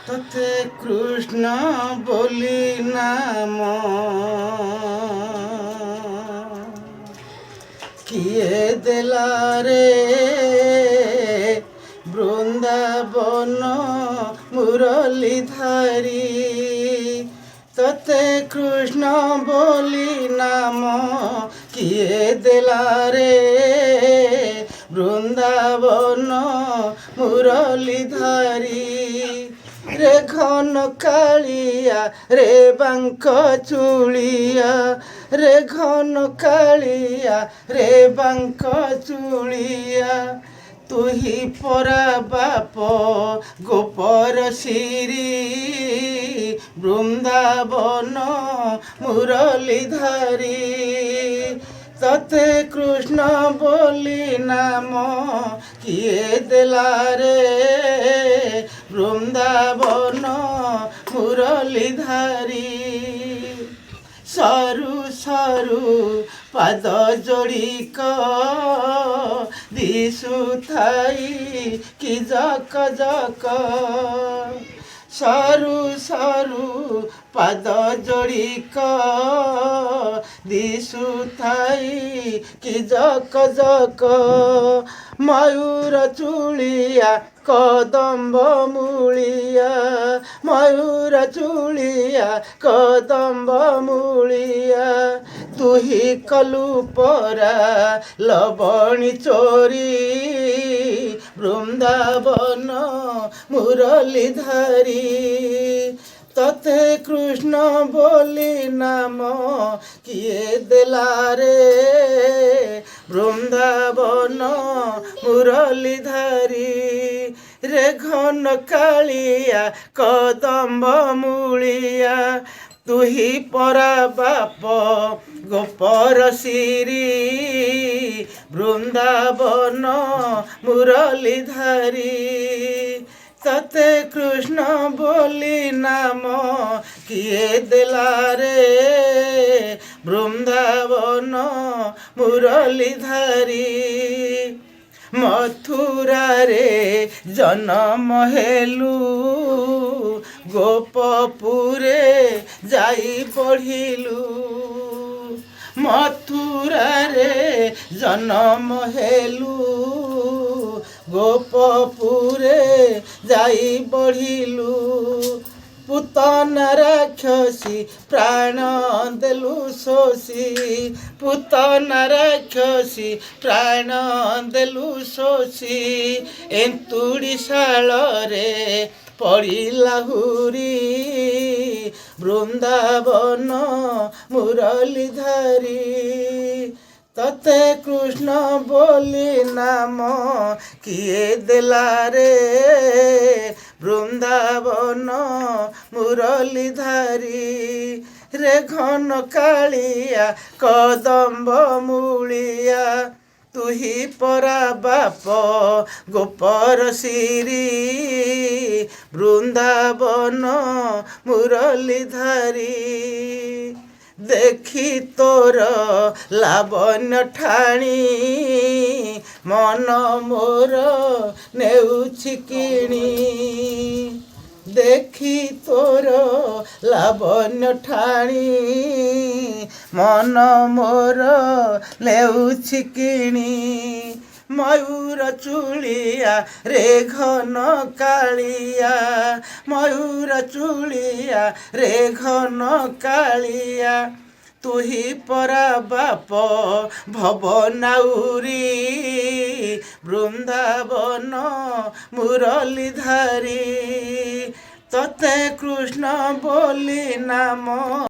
ତତେ କୃଷ୍ଣ ବୋଲି ନାମ କିଏ ଦେଲା ରେ ବୃନ୍ଦାବନ ମୁରଲୀଧାରୀ। ତତେ କୃଷ୍ଣ ବୋଲି ନାମ କିଏ ଦେଲା ରେ ବୃନ୍ଦାବନ ମୁରଲୀଧାରୀ। ରେ ଘନ କାଳିଆ ରେ ବାଙ୍କ ଚୁଳିଆ, ରେ ଘନ କାଳିଆ ରେ ବାଙ୍କ ଚୁଳିଆ। ତୁହି ପରା ବାପ ଗୋପର ଶିରୀ ବୃନ୍ଦାବନ ମୁରଲୀଧାରୀ। ତତେ କୃଷ୍ଣ ବୋଲି ନାମ କିଏ ଦେଲା ରେ ବୃନ୍ଦାବନ ମୁରଲୀଧାରୀ। ସରୁ ସରୁ ପାଦ ଯୋଡ଼ିକ ଦିଶୁଥାଇ କି ଜକ ଜକ। ସରୁ ସରୁ ପାଦ ଯୋଡ଼ିକ ଦିଶୁଥାଇ କି ଜକ ଜକ। ମୟୂର ଚୁଳିଆ କଦମ୍ବ ମୂଳିଆ, ମୟୂର ଚୁଳିଆ କଦମ୍ବ ମୂଳିଆ। ତୁହି କଲୁ ପରା ଲବଣୀ ଚୋରୀ ବୃନ୍ଦାବନ ମୁରଲୀଧାରୀ। ତତେ କୃଷ୍ଣ ବୋଲି ନାମ କିଏ ଦେଲା ରେ ବୃନ୍ଦାବନ ମୁରଲୀଧାରୀ। ରେ ଘନ କାଳିଆ କଦମ୍ବ ମୂଳିଆ, ତୁହି ପରା ବାପ ଗୋପର ଶିରୀ ବୃନ୍ଦାବନ ମୁରଲୀଧାରୀ। ତତେ କୃଷ୍ଣ ବୋଲି ନାମ କିଏ ଦେଲା ରେ ବୃନ୍ଦାବନ ମୁରଲୀଧାରୀ। ମଥୁରାରେ ଜନମ ହେଲୁ, ଗୋପପୁରେ ଯାଇ ପଢ଼ିଲୁ। ମଥୁରାରେ ଜନମ ହେଲୁ, ଗୋପପୁରେ ଯାଇ ବଢ଼ିଲୁ। ପୁତନା ରାକ୍ଷସୀ ପ୍ରାଣ ଦେଲୁ ଶୋଷି, ପୁତନା ରାକ୍ଷସୀ ପ୍ରାଣ ଦେଲୁ ଶୋଷି। ଏନ୍ତୁଡ଼ି ଶାଳରେ ପଡ଼ିଲା ହୁରି ବୃନ୍ଦାବନ ମୁରଲୀଧାରୀ। ତତେ କୃଷ୍ଣ ବୋଲି ନାମ କିଏ ଦେଲା ରେ ବୃନ୍ଦାବନ ମୁରଲୀଧାରୀ। ରେ ଘନ କାଳିଆ କଦମ୍ବ ମୂଳିଆ, ତୁହି ପରା ବାପ ଗୋପର ଶିରୀ ବୃନ୍ଦାବନ ମୁରଲୀଧାରୀ। ଦେଖି ତୋର ଲାବଣ୍ୟ ଠାଣି ମନ ମୋର ନେଉଛି କିଣି। ଦେଖି ତୋର ଲାବଣ୍ୟ ଠାଣି ମନ ମୋର ନେଉଛି କିଣି। ମୟୂର ଚୁଳିଆ ରେ ଘନ କାଳିଆ, ମୟୂର ଚୁଳିଆ ରେ ଘନ କାଳିଆ। ତୁହି ପରା ବାପ ଭବନାଉରୀ ବୃନ୍ଦାବନ ମୁରଲୀଧାରୀ। ତତେ କୃଷ୍ଣ ବୋଲି ନାମ